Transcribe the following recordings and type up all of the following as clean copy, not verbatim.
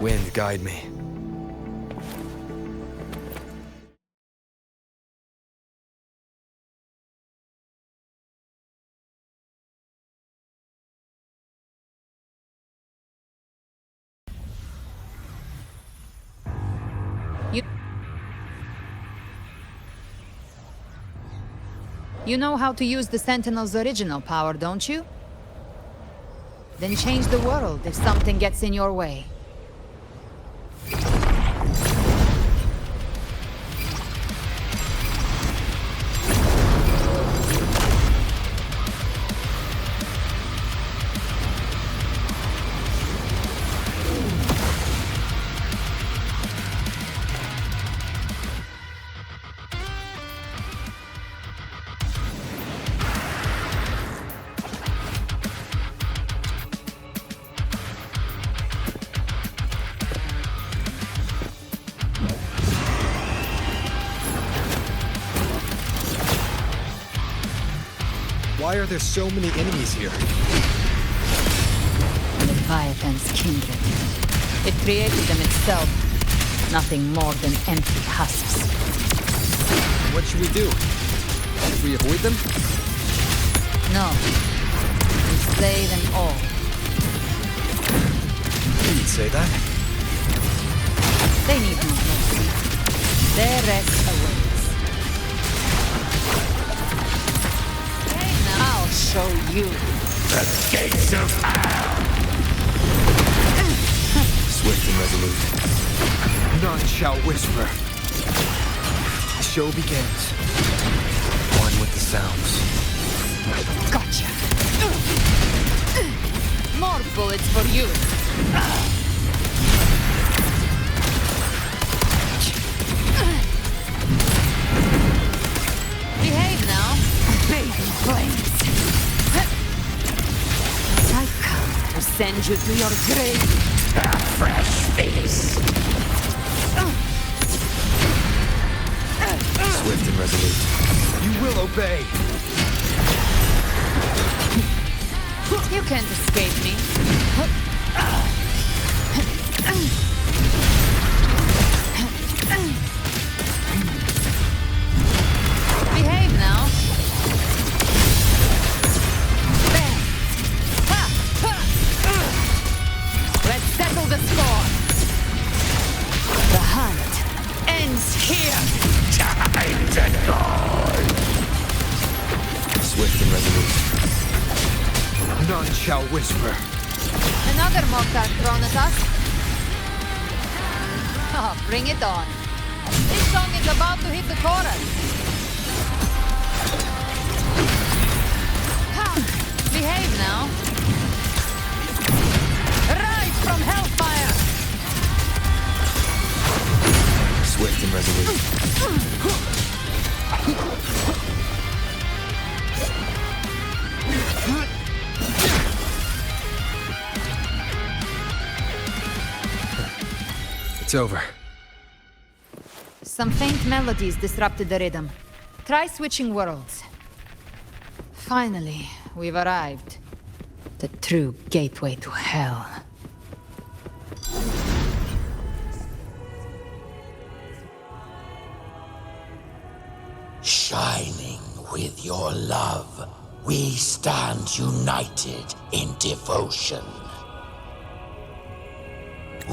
Wind, guide me. You... You know how to use the Sentinel's original power, don't you? Then change the world if something gets in your way. Why are there so many enemies here? Leviathan's kindred. It created them itself. Nothing more than empty husks. What should we do? Should we avoid them? No. We slay them all. You'd say that? They need no mercy. Their rest awaits. I'll show you. The gates of hell! Swift and resolute. None shall whisper. The show begins. One with the sounds. Gotcha. More bullets for you. Behave now. Baby flames. I come to send you to your grave. A fresh face. Swift and resolute. You will obey. You can't escape me. Behave now. Bang. Ha! Ha! Let's settle the score. The hunt ends here. Time to go! Swift and resolute. None shall whisper. Another mortar thrown at us. Oh, bring it on. This song is about to hit the chorus. Ha! Behave now. Rise from hellfire. Swift and resolute. It's over. Some faint melodies disrupted the rhythm. Try switching worlds. Finally, we've arrived. The true gateway to hell. Shining with your love, we stand united in devotion.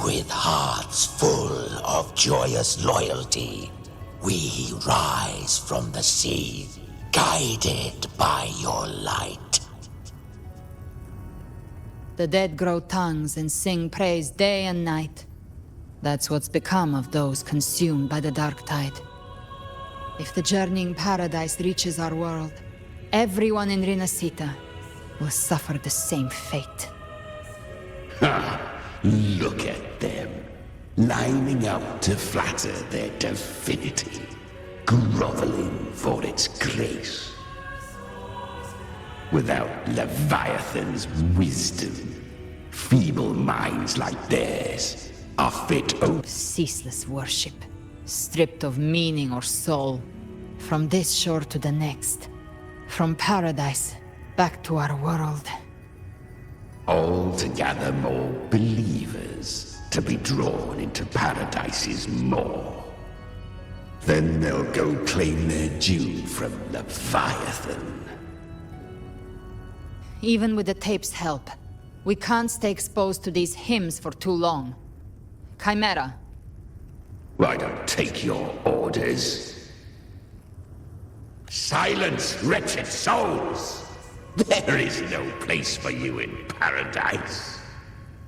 With hearts full of joyous loyalty, we rise from the sea, guided by your light. The dead grow tongues and sing praise day and night. That's what's become of those consumed by the dark tide. If the journeying paradise reaches our world, everyone in Rinasita will suffer the same fate. Look at them, lining up to flatter their divinity, groveling for its grace. Without Leviathan's wisdom, feeble minds like theirs are fit only. Ceaseless worship, stripped of meaning or soul, from this shore to the next, from paradise back to our world. All to gather more believers, to be drawn into Paradise's maw. Then they'll go claim their due from Leviathan. Even with the tape's help, we can't stay exposed to these hymns for too long. Chimera. I don't take your orders. Silence, wretched souls! There is no place for you in Paradise.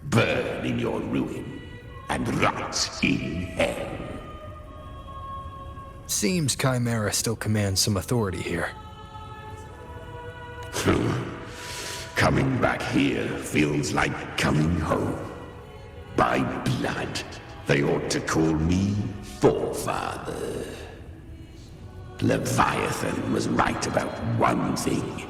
Burn in your ruin and rot in hell. Seems Chimera still commands some authority here. Coming back here feels like coming home. By blood, they ought to call me Forefather. Leviathan was right about one thing.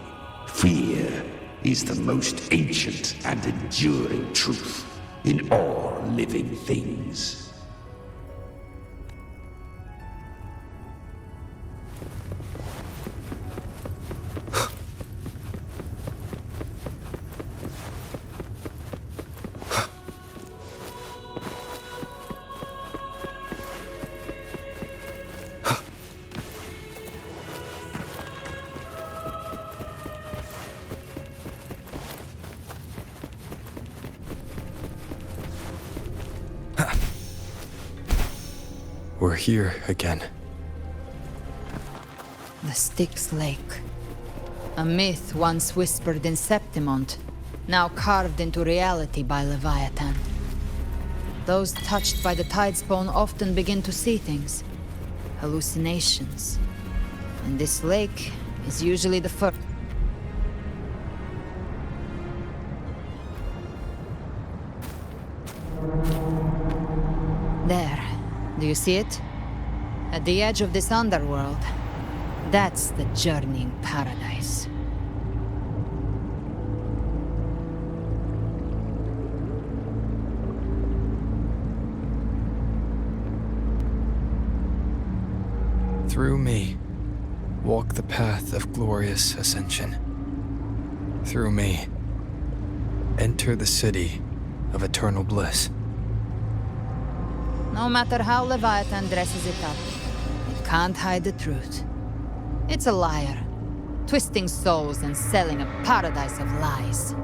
Fear is the most ancient and enduring truth in all living things. We're here again. The Styx Lake. A myth once whispered in Septimont, now carved into reality by Leviathan. Those touched by the Tidespawn often begin to see things. Hallucinations. And this lake is usually the first. There. Do you see it? At the edge of this underworld. That's the journeying paradise. Through me, walk the path of glorious ascension. Through me, enter the city of eternal bliss. No matter how Leviathan dresses it up, it can't hide the truth. It's a liar, twisting souls and selling a paradise of lies.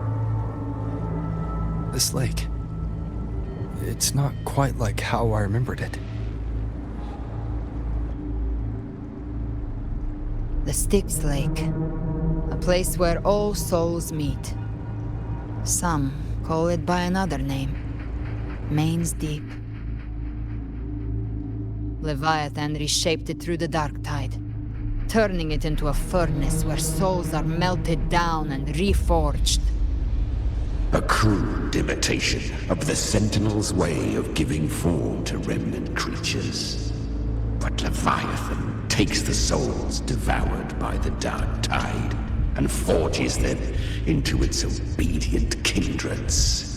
This lake, it's not quite like how I remembered it. The Styx Lake, a place where all souls meet. Some call it by another name, Main's Deep. Leviathan reshaped it through the dark tide, turning it into a furnace where souls are melted down and reforged. A crude imitation of the Sentinel's way of giving form to remnant creatures. But Leviathan takes the souls devoured by the dark tide and forges them into its obedient kindreds.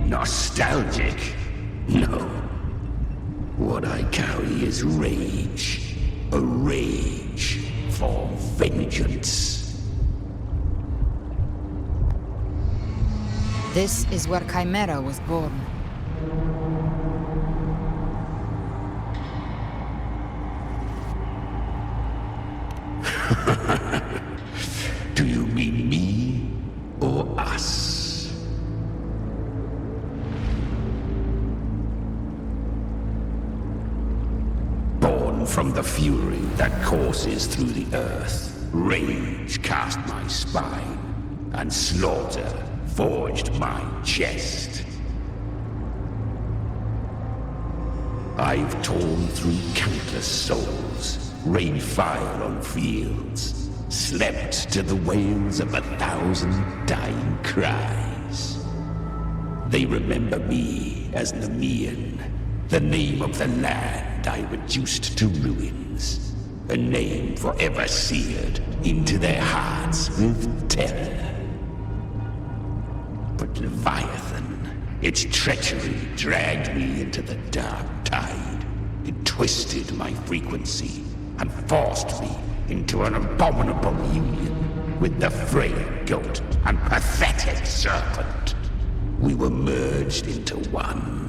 Nostalgic? No. What I carry is rage. A rage for vengeance. This is where Chimera was born. Do you mean me or us? From the fury that courses through the earth, rage cast my spine, and slaughter forged my chest. I've torn through countless souls, rained fire on fields, slept to the wails of 1,000 dying cries. They remember me as Nemean, the name of the land I reduced to ruins, a name forever seared into their hearts with terror. But Leviathan, its treachery dragged me into the dark tide. It twisted my frequency and forced me into an abominable union with the frail goat and pathetic serpent. We were merged into one.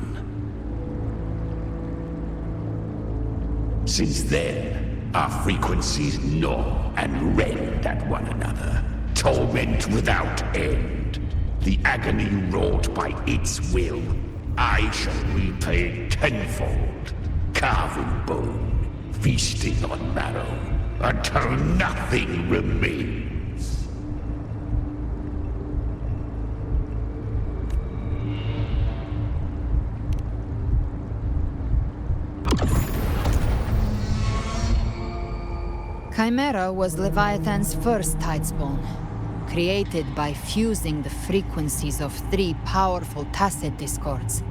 Since then, our frequencies gnaw and rend at one another, torment without end. The agony wrought by its will, I shall repay tenfold, carving bone, feasting on marrow, until nothing remains. Chimera was Leviathan's first tidespawn, created by fusing the frequencies of 3 powerful tacit discords,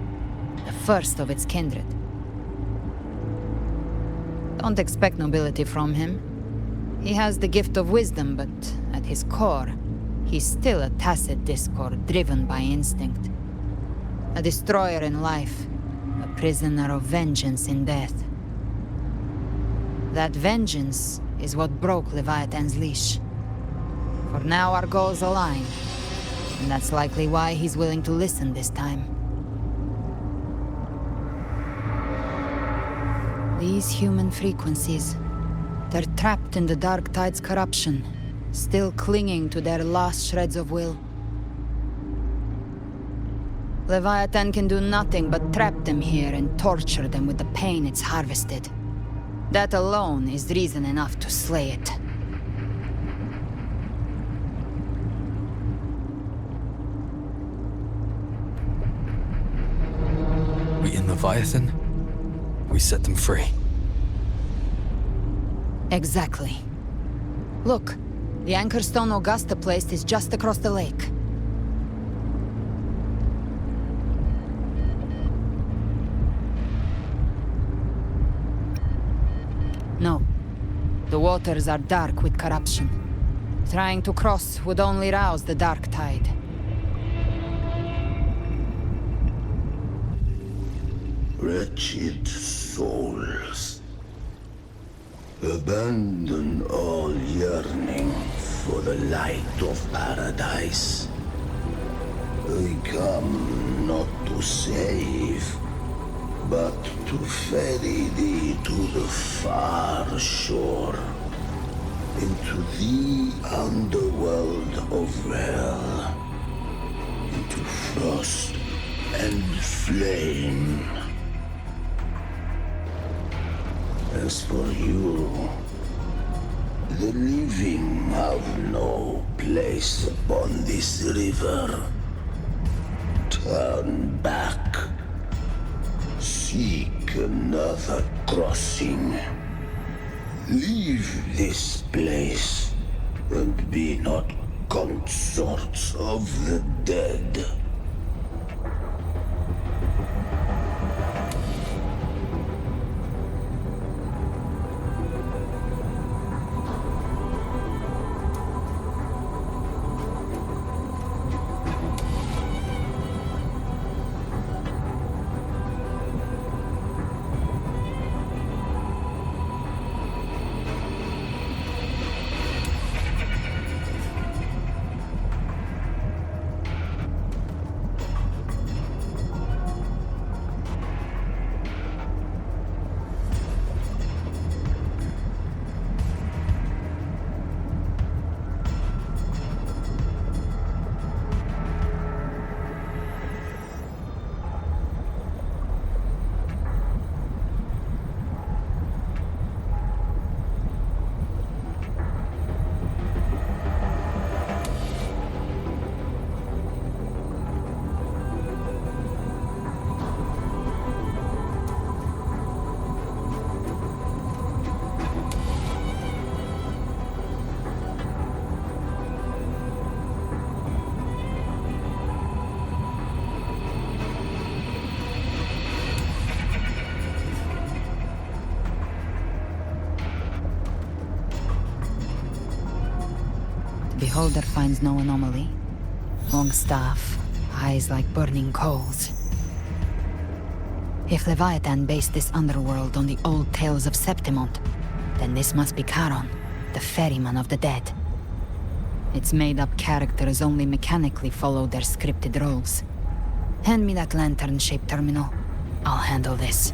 the first of its kindred. Don't expect nobility from him. He has the gift of wisdom, but at his core, he's still a tacit discord driven by instinct. A destroyer in life, a prisoner of vengeance in death. That vengeance is what broke Leviathan's leash. For now our goals align, and that's likely why he's willing to listen this time. These human frequencies, they're trapped in the Dark Tide's corruption, still clinging to their last shreds of will. Leviathan can do nothing but trap them here and torture them with the pain it's harvested. That alone is reason enough to slay it. We in Leviathan? We set them free. Exactly. Look, the anchor stone Augusta placed is just across the lake. No. The waters are dark with corruption. Trying to cross would only rouse the Dark Tide. Wretched souls, abandon all yearning for the light of paradise. I come not to save, but to ferry thee to the far shore, into the underworld of hell, into frost and flame. As for you, the living have no place upon this river. Turn back. Seek another crossing. Leave this place, and be not consorts of the dead. Beholder finds no anomaly. Long staff, eyes like burning coals. If Leviathan based this underworld on the old tales of Septimont, then this must be Charon, the ferryman of the dead. Its made-up characters only mechanically follow their scripted roles. Hand me that lantern-shaped terminal. I'll handle this.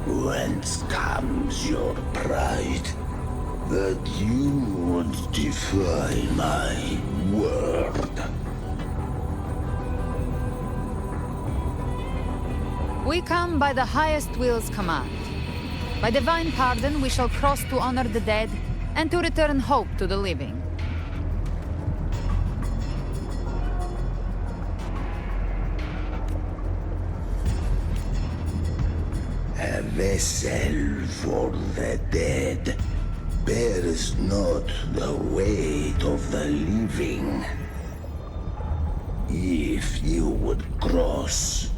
Whence comes your pride? That you would defy my word? We come by the highest will's command. By divine pardon, we shall cross to honor the dead, and to return hope to the living. A vessel for the dead bears not the weight of the living. If you would cross,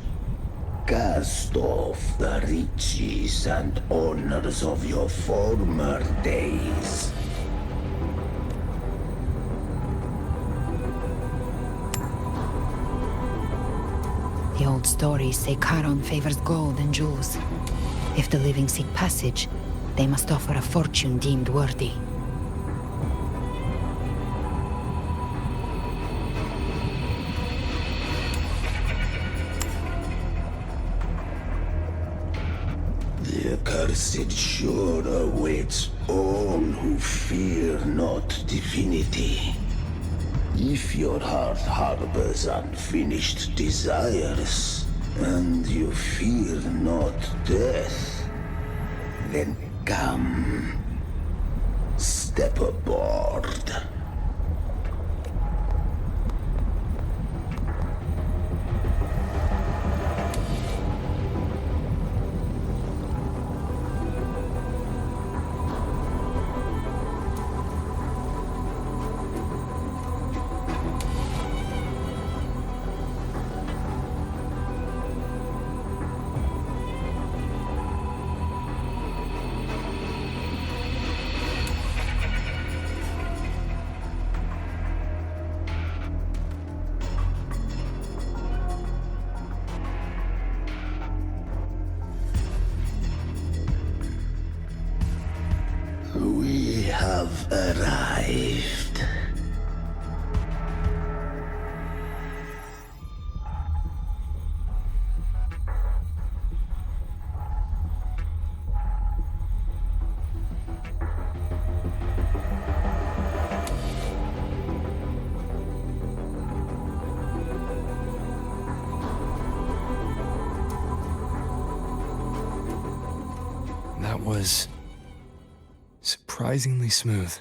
cast off the riches and honors of your former days. The old stories say Charon favors gold and jewels. If the living seek passage, they must offer a fortune deemed worthy. The accursed shore awaits all who fear not divinity. If your heart harbors unfinished desires, and you fear not death, then come, step aboard. We have arrived. That was surprisingly smooth.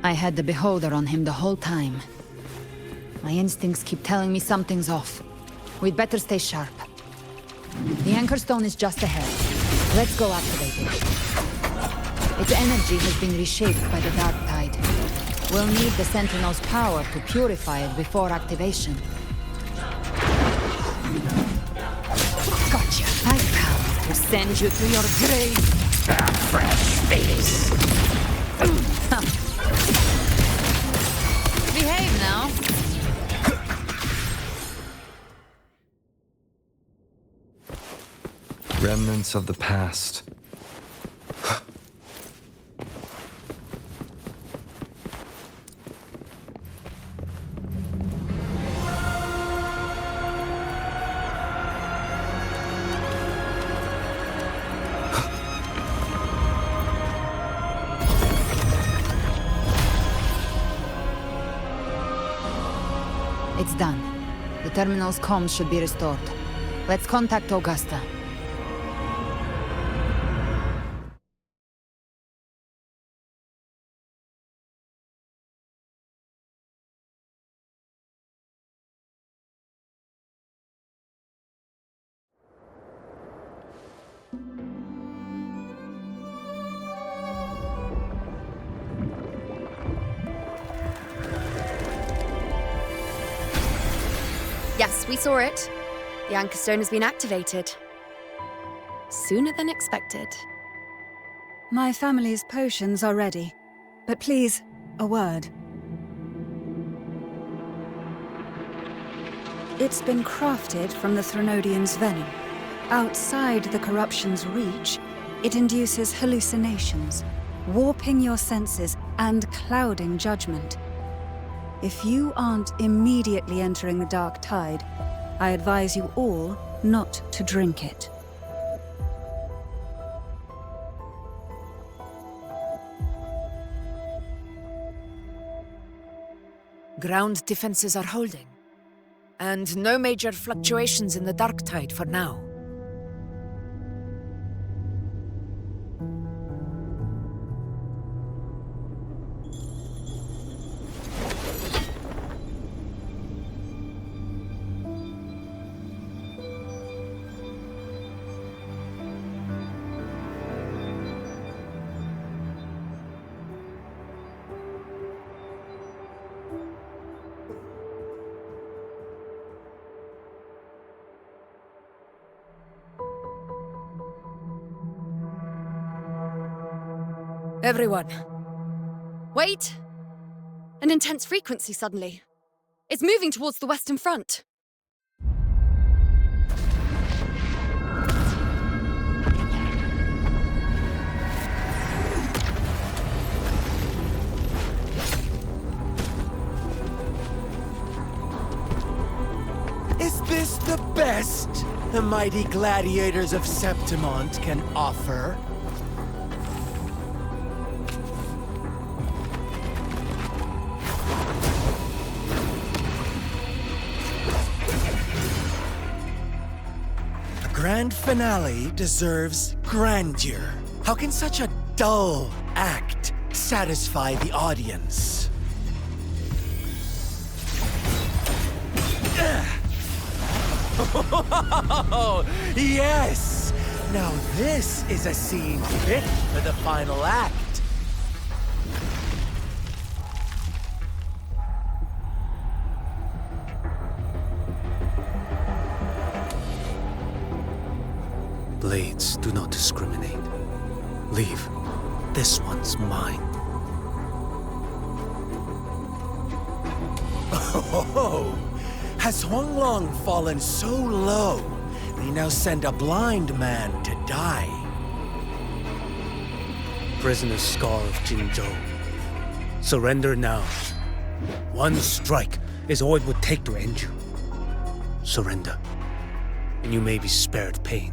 I had the beholder on him the whole time. My instincts keep telling me something's off. We'd better stay sharp. The Anchor Stone is just ahead. Let's go activate it. Its energy has been reshaped by the Dark Tide. We'll need the Sentinel's power to purify it before activation. Gotcha. I've come to send you to your grave. A fresh face. Behave now. Remnants of the past. It's done. The terminal's comms should be restored. Let's contact Augusta. Yes, we saw it. The Anchor Stone has been activated. Sooner than expected. My family's potions are ready. But please, a word. It's been crafted from the Threnodian's venom. Outside the corruption's reach, it induces hallucinations, warping your senses and clouding judgment. If you aren't immediately entering the dark tide, I advise you all not to drink it. Ground defenses are holding, and no major fluctuations in the dark tide for now. Everyone. Wait! An intense frequency suddenly. It's moving towards the Western Front. Is this the best the mighty gladiators of Septimont can offer? The grand finale deserves grandeur. How can such a dull act satisfy the audience? Oh, yes! Now this is a scene fit for the final act. Blades do not discriminate. Leave. This one's mine. Oh, has Huanglong fallen so low, they now send a blind man to die? Prisoner Scar of Jinzhou. Surrender now. One strike is all it would take to end you. Surrender, and you may be spared pain.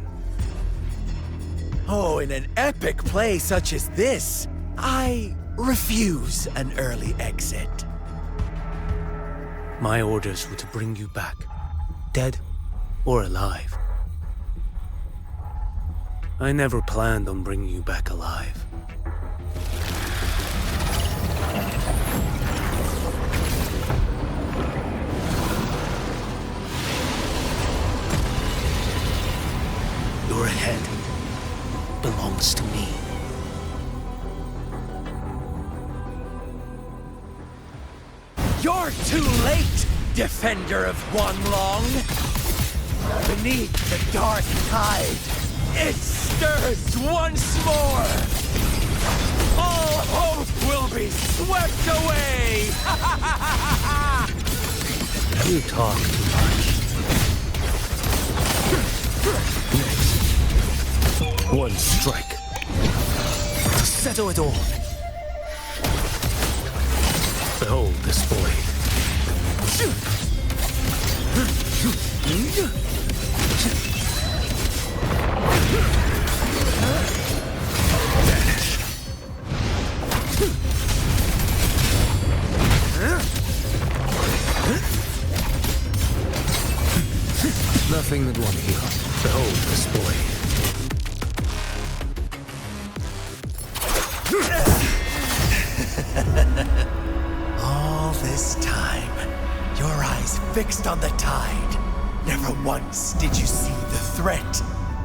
Oh, in an epic play such as this, I refuse an early exit. My orders were to bring you back, dead or alive. I never planned on bringing you back alive. Your head belongs to me. You're too late, defender of Huanglong! Beneath the dark tide, it stirs once more! All hope will be swept away! You talk too much. Next. One strike. To settle it all. Behold this blade. Vanish. Nothing that won't heal. Behold this blade. All this time, your eyes fixed on the tide. Never once did you see the threat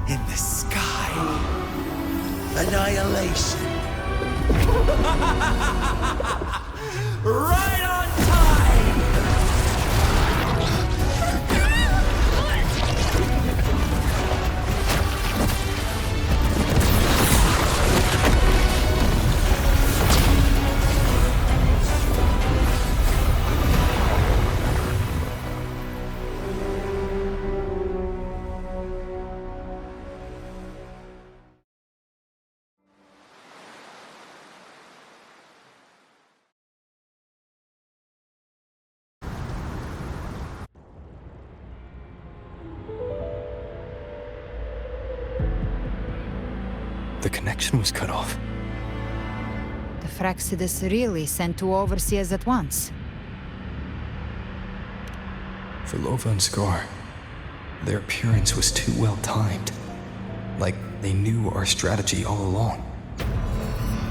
in the sky. Annihilation. Right on time! The connection was cut off. The Fraxidus really sent two overseers at once. For Lova and Scar, their appearance was too well timed. Like they knew our strategy all along.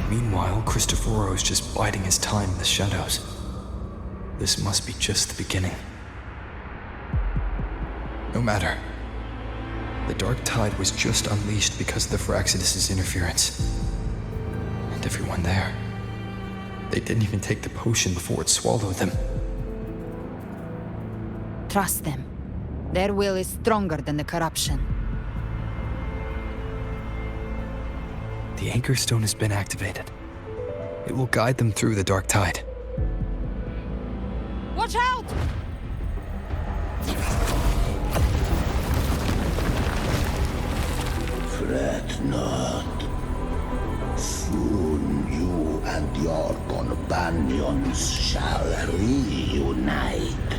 Meanwhile, Cristoforo's just biding his time in the shadows. This must be just the beginning. No matter. The Dark Tide was just unleashed because of the Fraxidus' interference. And everyone there, they didn't even take the potion before it swallowed them. Trust them. Their will is stronger than the corruption. The Anchor Stone has been activated. It will guide them through the Dark Tide. Watch out! Fret not. Soon you and your companions shall reunite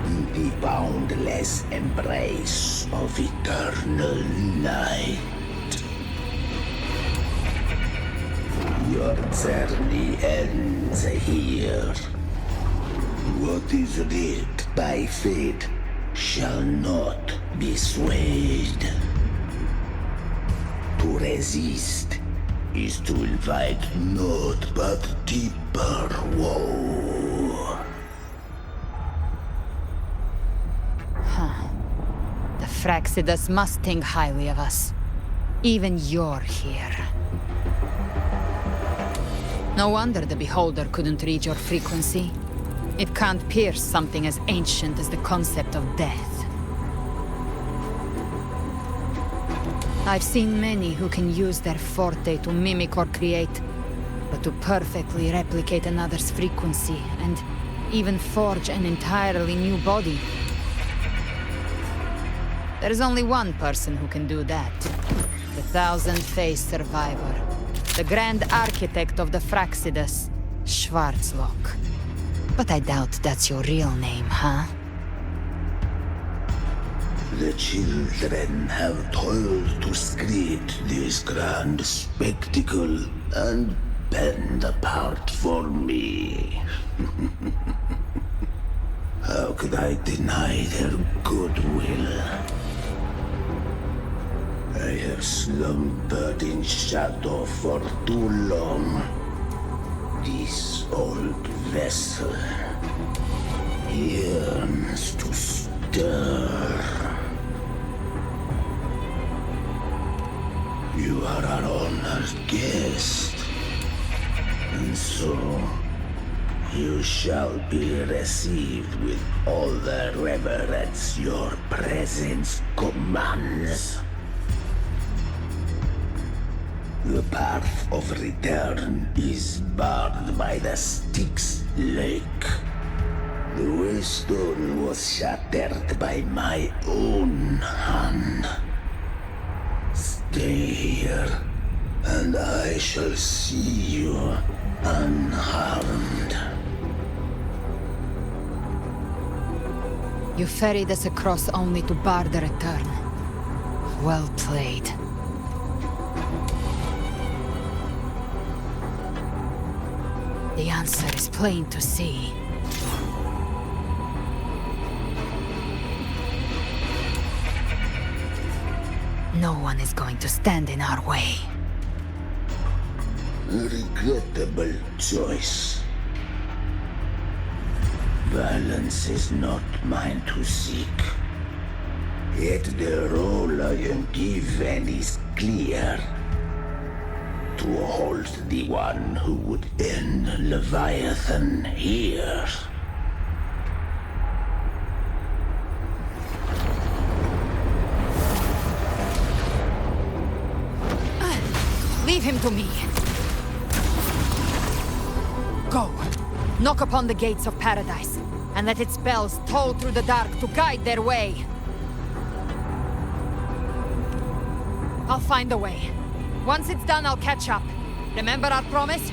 in the boundless embrace of eternal night. Your journey ends here. What is writ by fate shall not be swayed. To resist is to invite naught but deeper woe. The Fraxidus must think highly of us. Even you're here. No wonder the Beholder couldn't read your frequency. It can't pierce something as ancient as the concept of death. I've seen many who can use their forte to mimic or create, but to perfectly replicate another's frequency and even forge an entirely new body. There's only one person who can do that. The thousand-faced survivor. The grand architect of the Fraxidus, Schwarzlock. But I doubt that's your real name, huh? The children have toiled to script this grand spectacle and bend apart for me. How could I deny their goodwill? I have slumbered in shadow for too long. This old vessel yearns to stir. You are our honored guest, and so you shall be received with all the reverence your presence commands. The path of return is barred by the Styx Lake. The waystone was shattered by my own hand. Stay here, and I shall see you unharmed. You ferried us across only to bar the return. Well played. The answer is plain to see. No one is going to stand in our way. Regrettable choice. Balance is not mine to seek. Yet the role I am given is clear. To hold the one who would end Leviathan here. Leave him to me. Go. Knock upon the gates of paradise, and let its bells toll through the dark to guide their way. I'll find a way. Once it's done, I'll catch up. Remember our promise?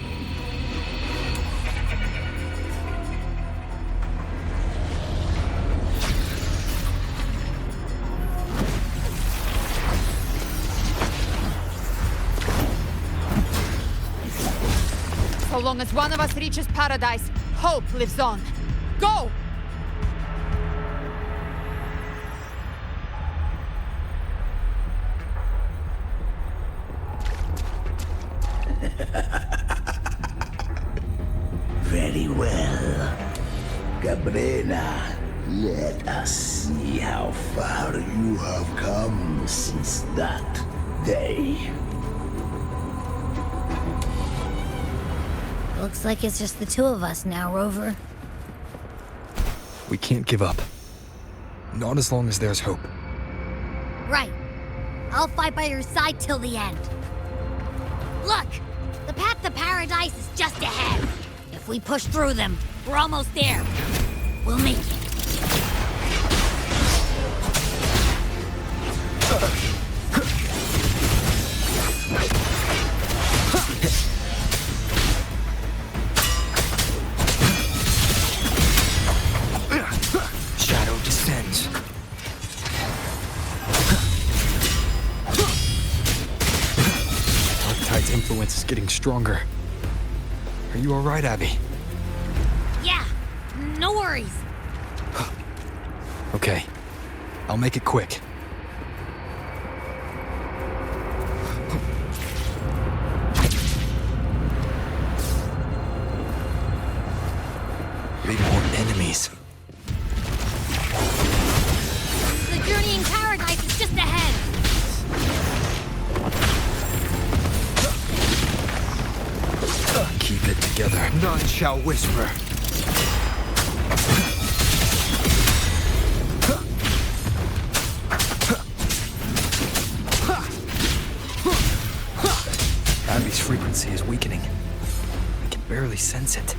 long as one of us reaches paradise, hope lives on. Go! Very well. Cabrera, let us see how far you have come since that day. Looks like it's just the two of us now, Rover. We can't give up. Not as long as there's hope. Right. I'll fight by your side till the end. Look! The path to paradise is just ahead. If we push through them, we're almost there. We'll make it. Shadow descends. Darktide's influence is getting stronger. Are you alright, Abby? Yeah, no worries. Okay. I'll make it quick. Need more enemies. The journey in paradise is just ahead. Keep it together. None shall whisper. Abby's frequency is weakening. I can barely sense it.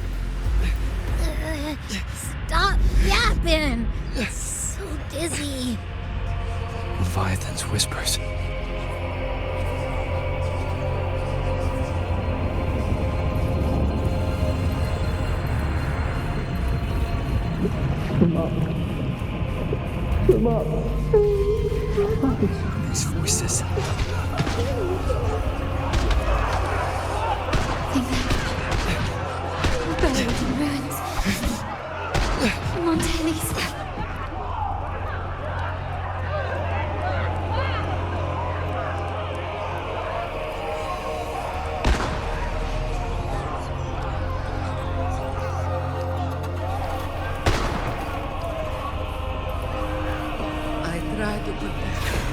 Stop yapping. It's so dizzy. Leviathan's whispers. These voices. Buried in ruins. Montanis.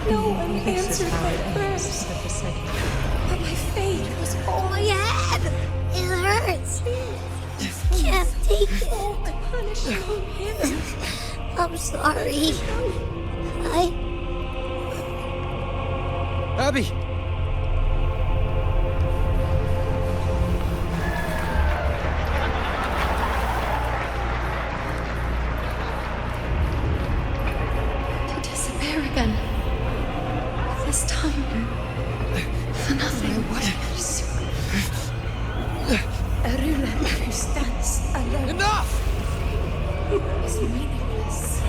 No one answered my prayers. But my fate was all My head! It hurts. Can't take it. punished from him. I'm sorry. Abby! To disappear again. This time, for nothing. What a ruler who stands alone. Enough! Is meaningless.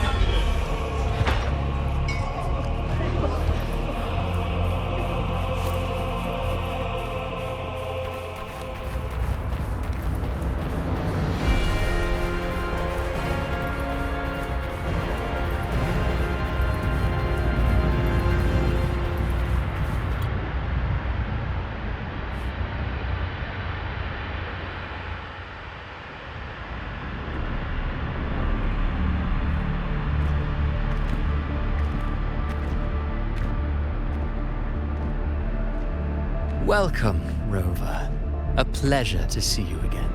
Welcome, Rover. A pleasure to see you again.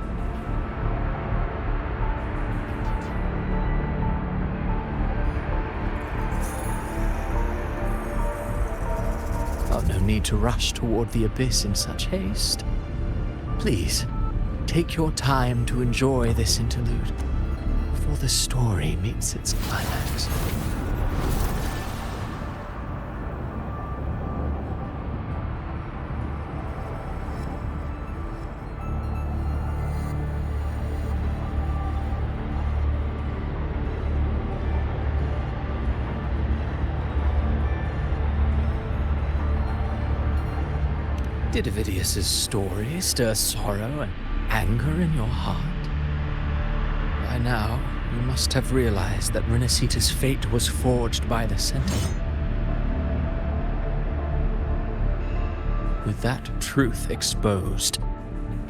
Oh, no need to rush toward the abyss in such haste. Please, take your time to enjoy this interlude before the story meets its climax. Did Avidius's story stir sorrow and anger in your heart? By now, you must have realized that Renacita's fate was forged by the Sentinel. With that truth exposed,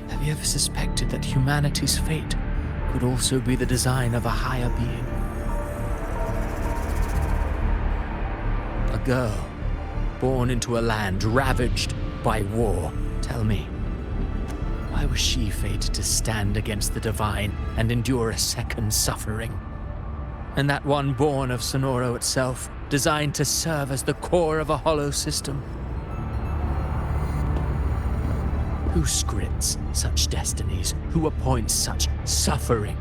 have you ever suspected that humanity's fate could also be the design of a higher being? A girl, born into a land ravaged by war. Tell me, why was she fated to stand against the divine and endure a second suffering? And that one born of Sonoro itself, designed to serve as the core of a hollow system? Who scripts such destinies? Who appoints such suffering?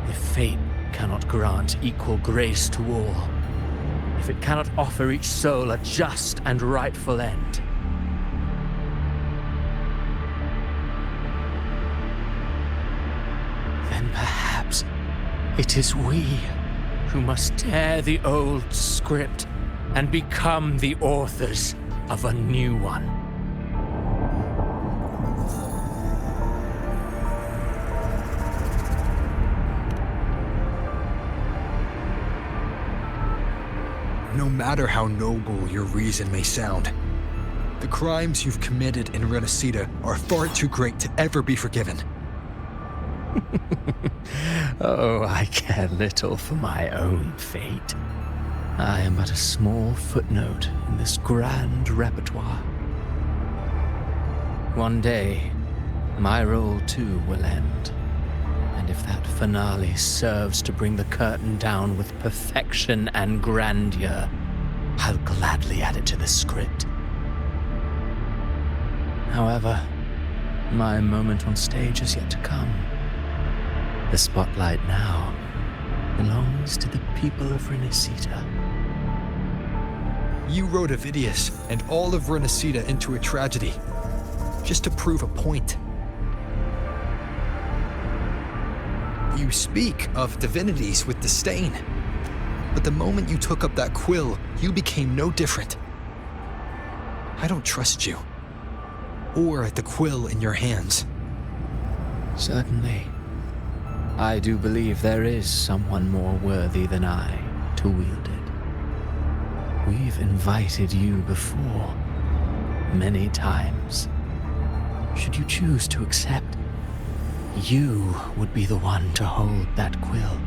If fate cannot grant equal grace to all, if it cannot offer each soul a just and rightful end, then perhaps it is we who must tear the old script and become the authors of a new one. No matter how noble your reason may sound, the crimes you've committed in Renacita are far too great to ever be forgiven. Oh, I care little for my own fate. I am but a small footnote in this grand repertoire. One day, my role too will end. And if that finale serves to bring the curtain down with perfection and grandeur, I'll gladly add it to the script. However, my moment on stage is yet to come. The spotlight now belongs to the people of Renacita. You wrote Avidius and all of Renacita into a tragedy, just to prove a point. You speak of divinities with disdain, but the moment you took up that quill, you became no different. I don't trust you, or the quill in your hands. Certainly. I do believe there is someone more worthy than I to wield it. We've invited you before, many times. Should you choose to accept, you would be the one to hold that quill.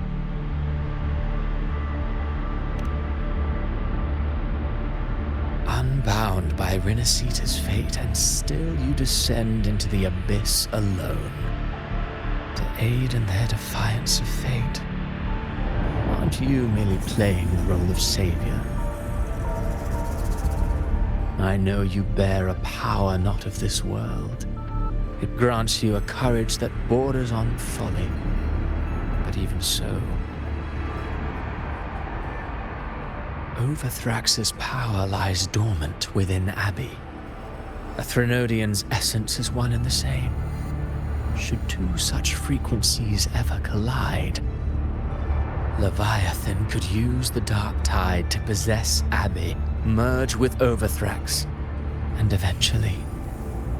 Unbound by Renacita's fate, and still you descend into the abyss alone, to aid in their defiance of fate. Aren't you merely playing the role of savior? I know you bear a power not of this world. It grants you a courage that borders on folly. But even so, Overthrax's power lies dormant within Abbey. A Threnodian's essence is one and the same. Should two such frequencies ever collide, Leviathan could use the dark tide to possess Abbey, merge with Overthrax, and eventually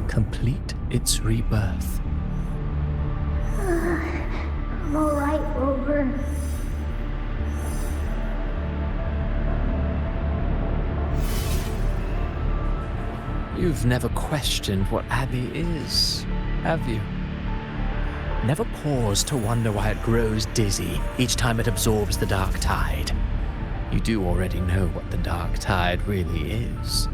complete its rebirth. I'm alright, Rover. You've never questioned what Abbey is, have you? Never paused to wonder why it grows dizzy each time it absorbs the dark tide. You do already know what the dark tide really is.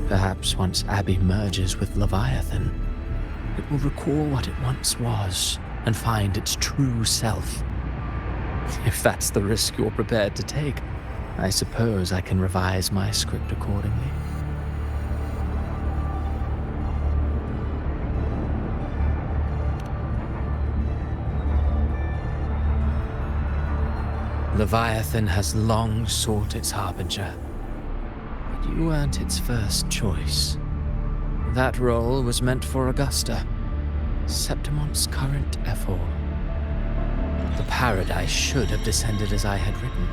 Perhaps once Abbey merges with Leviathan, it will recall what it once was and find its true self. If that's the risk you're prepared to take, I suppose I can revise my script accordingly. Leviathan has long sought its harbinger, but you weren't its first choice. That role was meant for Augusta, Septimon's current ephor. The paradise should have descended as I had written.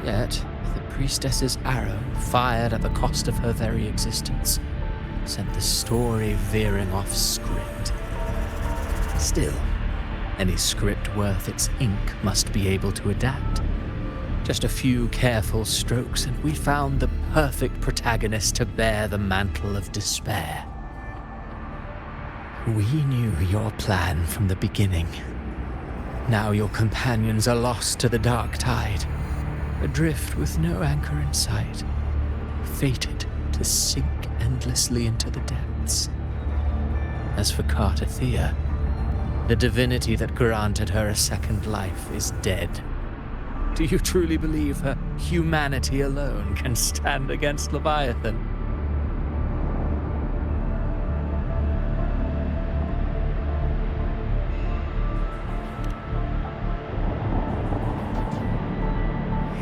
Yet, the priestess's arrow, fired at the cost of her very existence, sent the story veering off script. Still, any script worth its ink must be able to adapt. Just a few careful strokes, and we found the perfect protagonist to bear the mantle of despair. We knew your plan from the beginning. Now your companions are lost to the dark tide, adrift with no anchor in sight, fated to sink endlessly into the depths. As for Cartathea, the divinity that granted her a second life is dead. Do you truly believe her humanity alone can stand against Leviathan?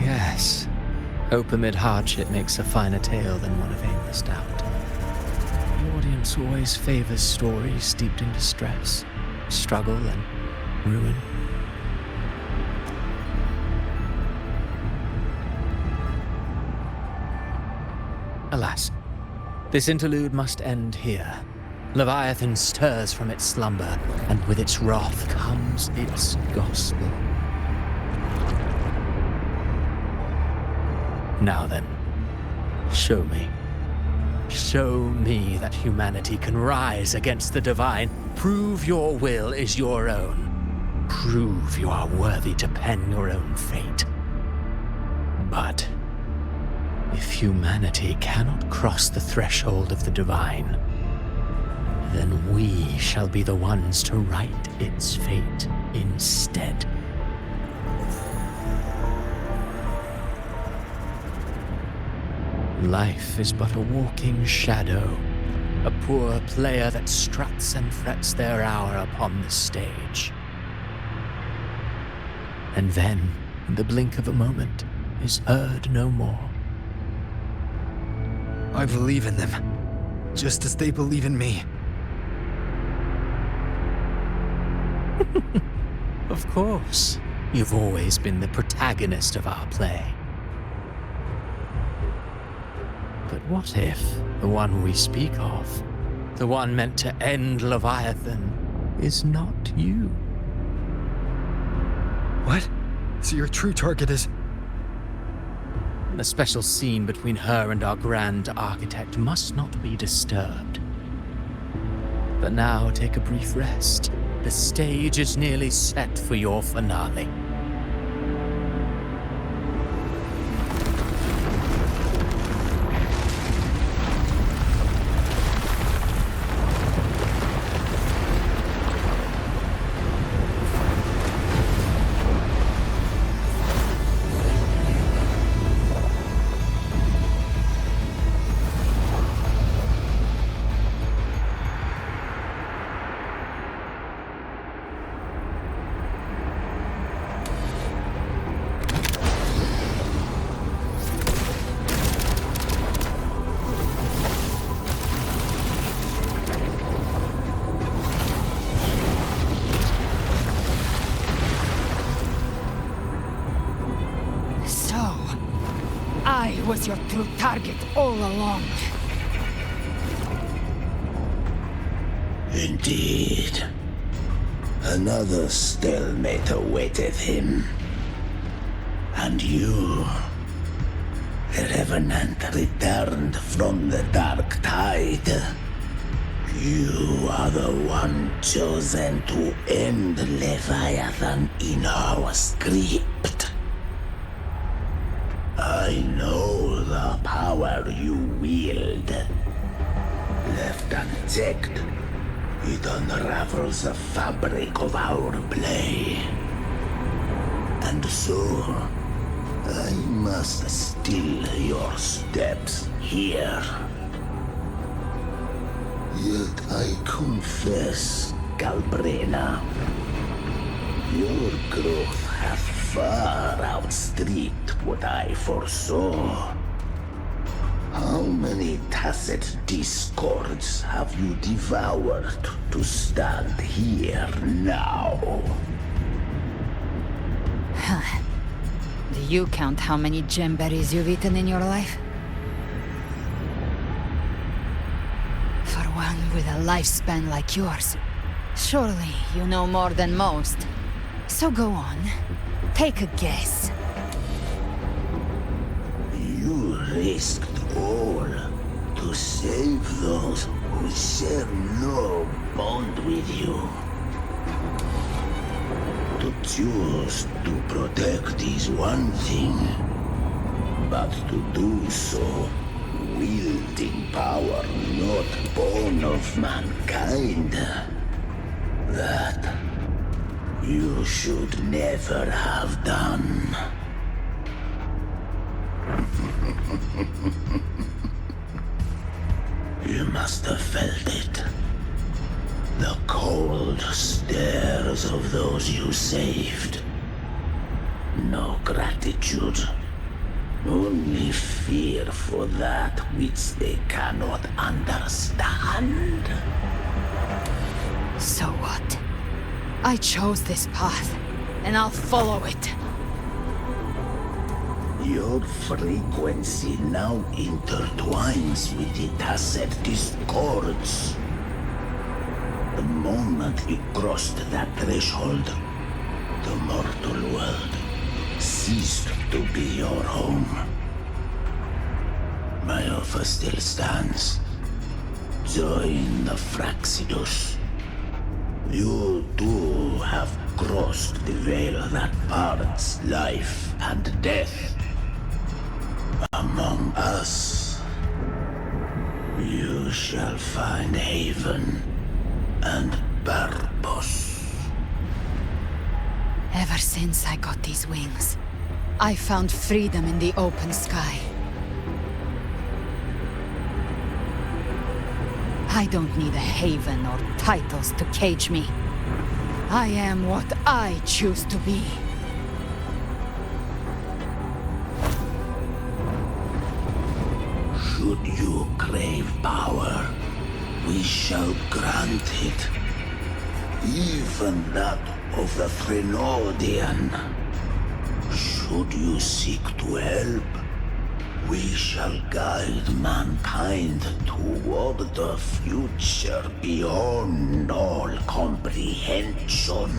Yes, hope amid hardship makes a finer tale than one of aimless doubt. The audience always favors stories steeped in distress, struggle, and ruin. Alas, this interlude must end here. Leviathan stirs from its slumber, and with its wrath comes its gospel. Now then, show me. Show me that humanity can rise against the divine. Prove your will is your own. Prove you are worthy to pen your own fate. But if humanity cannot cross the threshold of the divine, then we shall be the ones to write its fate instead. Life is but a walking shadow, a poor player that struts and frets their hour upon the stage. And then, in the blink of a moment, is heard no more. I believe in them, just as they believe in me. Of course, you've always been the protagonist of our play. But what if the one we speak of, the one meant to end Leviathan, is not you? What? So your true target is... The special scene between her and our grand architect must not be disturbed. But now take a brief rest. The stage is nearly set for your finale. I was your true target all along. Indeed. Another stalemate awaited him. And you, the Revenant returned from the dark tide. You are the one chosen to end Leviathan in our script. I know the power you wield. Left unchecked, it unravels the fabric of our play. And so, I must still your steps here. Yet I confess, Galbrena, your growth hath far outstripped what I foresaw. How many tacit discords have you devoured to stand here now? Do you count how many gemberries you've eaten in your life? with a lifespan like yours. Surely you know more than most. So go on. Take a guess. You risked all to save those who share no bond with you. To choose to protect is one thing, but to do so wielding power not born of mankind, that you should never have done. You must have felt it. The cold stares of those you saved. No gratitude. Only fear for that which they cannot understand. So what? I chose this path, and I'll follow it. Your frequency now intertwines with the tacet discords. The moment you crossed that threshold, the mortal world ceased to be your home. My offer still stands. Join the Fraxidus. You too have crossed the veil that parts life and death. Among us, you shall find haven and purpose. Ever since I got these wings, I found freedom in the open sky. I don't need a haven or titles to cage me. I am what I choose to be. Should you crave power, we shall grant it. Even that of the Threnodian. Should you seek to help, we shall guide mankind toward the future beyond all comprehension.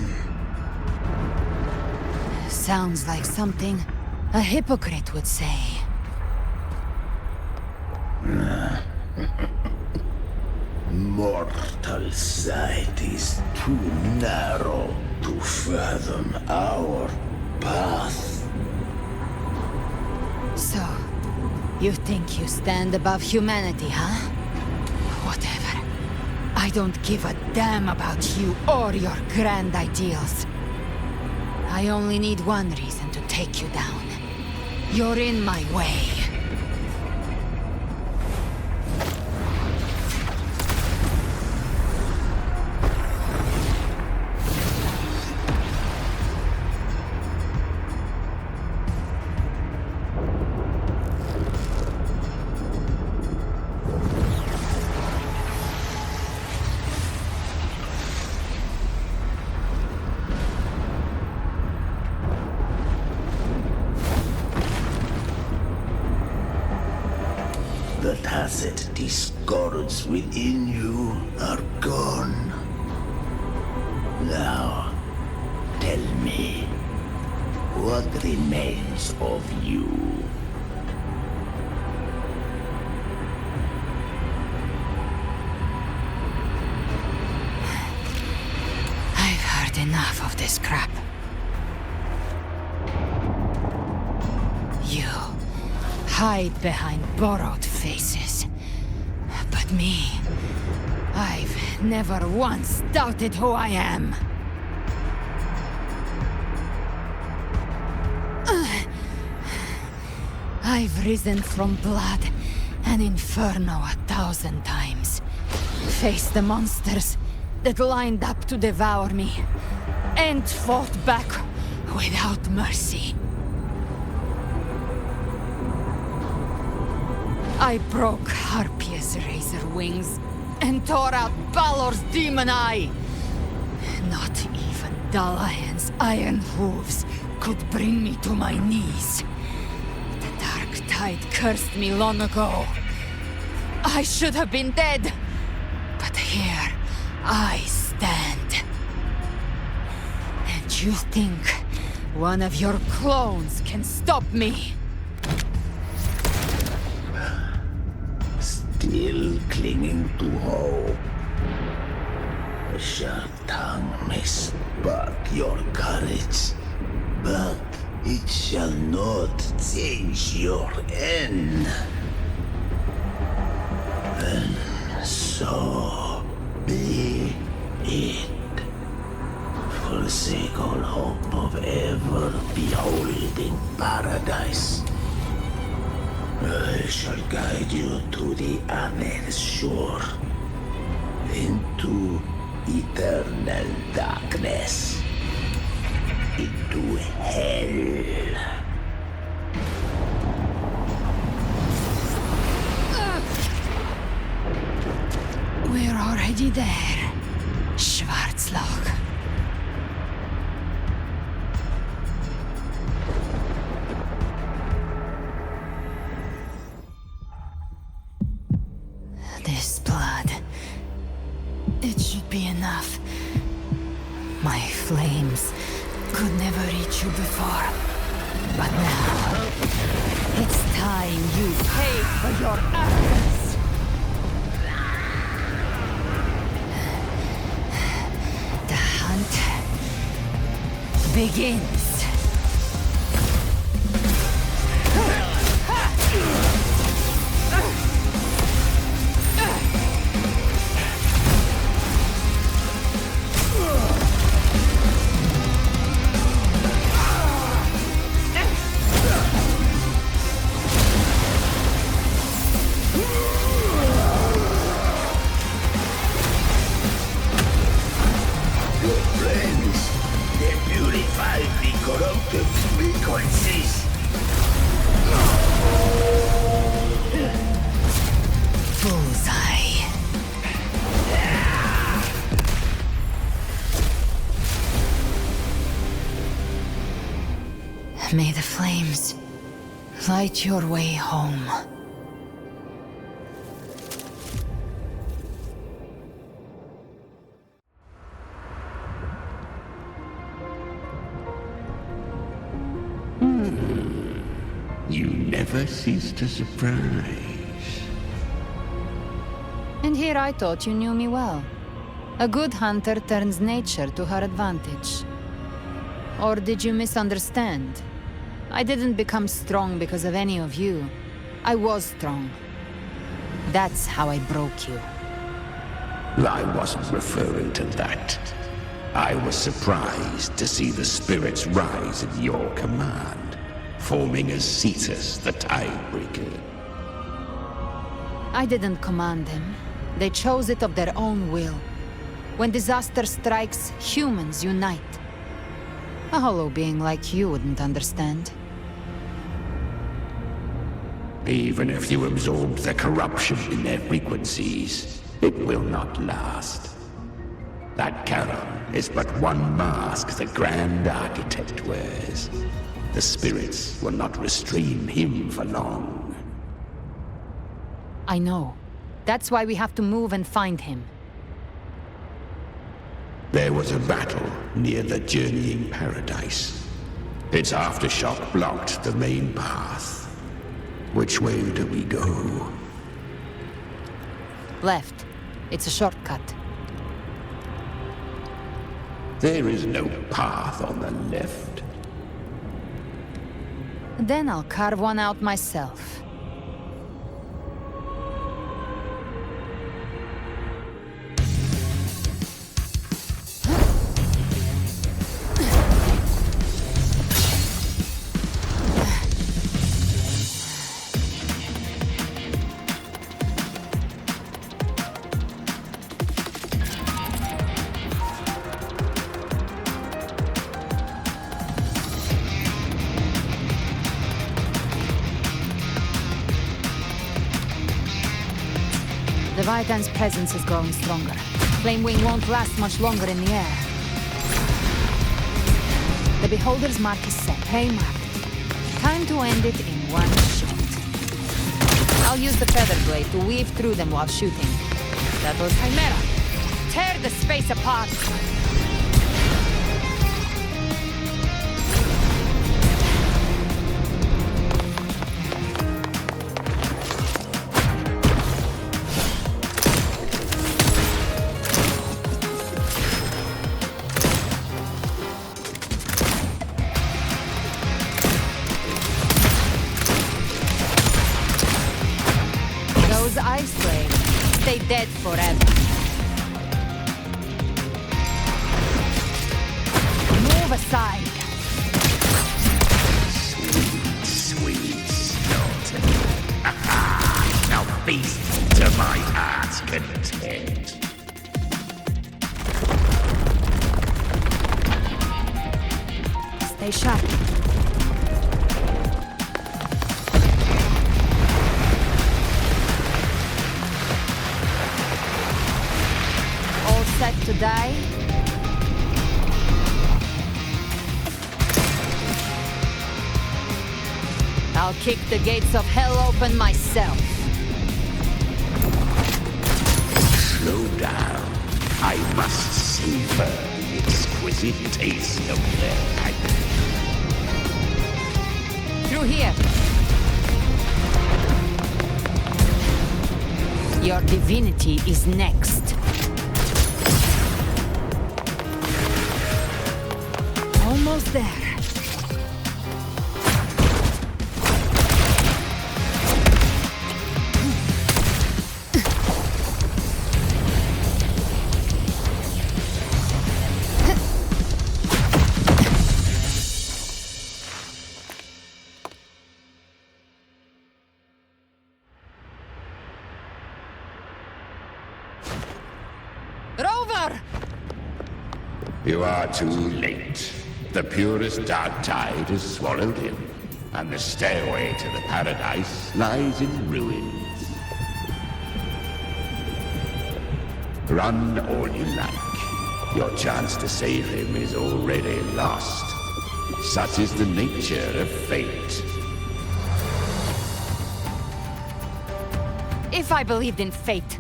Sounds like something a hypocrite would say. Mortal sight is too narrow to fathom our path. So, you think you stand above humanity, huh? Whatever. I don't give a damn about you or your grand ideals. I only need one reason to take you down. You're in my way. The tacit discords within you are gone. Now, tell me, what remains of you? I've heard enough of this crap. You hide behind borrowed faces. But me, I've never once doubted who I am. I've risen from blood and inferno 1,000 times. Faced the monsters that lined up to devour me, and fought back without mercy. I broke Harpia's razor wings and tore out Balor's demon eye. Not even Dalahan's iron hooves could bring me to my knees. The dark tide cursed me long ago. I should have been dead. But here I stand. And you think one of your clones can stop me? Still clinging to hope. A sharp tongue may spark your courage, but it shall not change your end. And so be it. Forsake all hope of ever beholding paradise. I shall guide you to the other shore, into eternal darkness, into hell. We're already there, Schwarzloch. This blood, it should be enough. My flames could never reach you before, but now it's time you paid for your arrogance. The hunt begins. May the flames light your way home. You never cease to surprise. And here I thought you knew me well. A good hunter turns nature to her advantage. Or did you misunderstand? I didn't become strong because of any of you. I was strong. That's how I broke you. I wasn't referring to that. I was surprised to see the spirits rise at your command, forming as Cetus the Tidebreaker. I didn't command them. They chose it of their own will. When disaster strikes, humans unite. A hollow being like you wouldn't understand. Even if you absorb the corruption in their frequencies, it will not last. That Charon is but one mask the Grand Architect wears. The spirits will not restrain him for long. I know. That's why we have to move and find him. There was a battle near the Journeying Paradise. Its aftershock blocked the main path. Which way do we go? Left. It's a shortcut. There is no path on the left. Then I'll carve one out myself. Leviathan's presence is growing stronger. Flamewing won't last much longer in the air. The Beholder's mark is set. Prey marked. Time to end it in one shot. I'll use the feather blade to weave through them while shooting. That was Chimera. Tear the space apart. Those ice flames stay dead forever. Move aside. Sweet skeleton. Now feast to my heart's content. Stay sharp. All set to die? I'll kick the gates of hell open myself. Slow down. I must savor the exquisite taste of their agony. Through here. Your divinity is next. Almost there. Rover! You are too late. The purest dark tide has swallowed him, and the stairway to the paradise lies in ruins. Run all you like. Your chance to save him is already lost. Such is the nature of fate. If I believed in fate,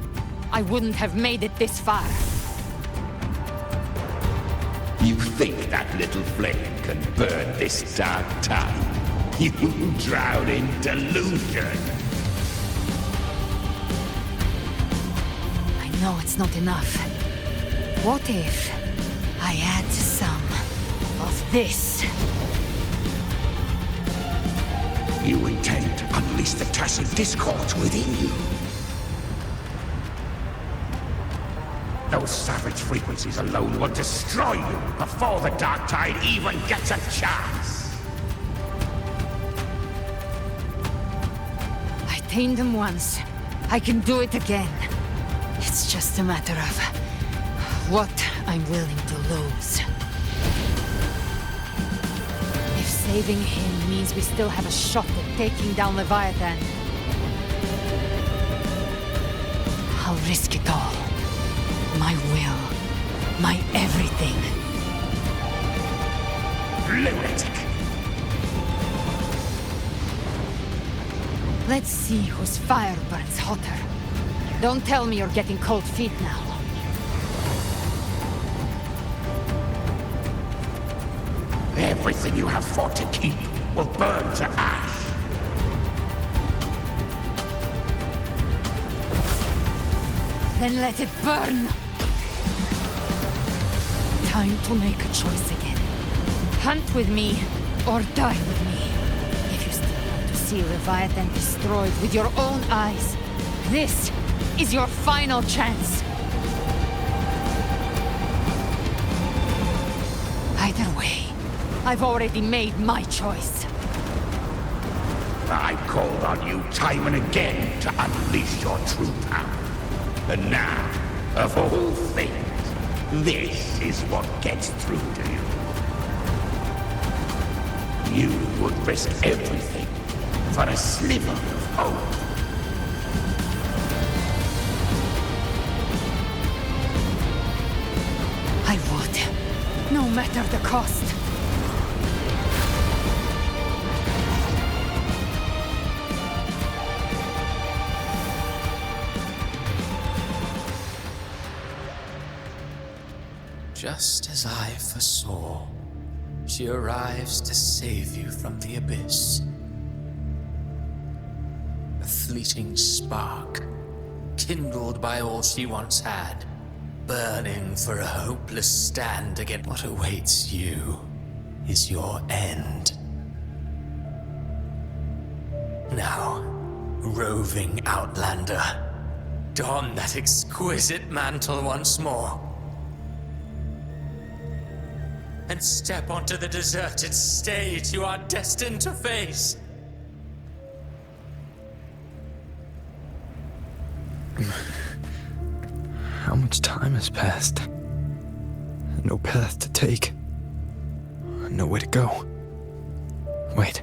I wouldn't have made it this far. You think that little flame can burn this dark tide? You drown in delusion. I know it's not enough. What if I add some of this? You intend to unleash the tacit discord within you. Those savage frequencies alone will destroy you before the dark tide even gets a chance. I tamed them once. I can do it again. It's just a matter of what I'm willing to lose. If saving him means we still have a shot at taking down Leviathan, I'll risk it all. My will. My everything. Lunatic! Let's see whose fire burns hotter. Don't tell me you're getting cold feet now. Everything you have fought to keep will burn to ash. Then let it burn! Time to make a choice again. Hunt with me, or die with me. If you still want to see Leviathan destroyed with your own eyes, this is your final chance. Either way, I've already made my choice. I called on you time and again to unleash your true power. And now, of all things, this is what gets through to you. You would risk everything for a sliver of hope. I would, no matter the cost. Just as I foresaw, she arrives to save you from the abyss. A fleeting spark, kindled by all she once had, burning for a hopeless stand against what awaits you is your end. Now, roving outlander, don that exquisite mantle once more, and step onto the deserted stage you are destined to face. How much time has passed? No path to take. Nowhere to go. Wait.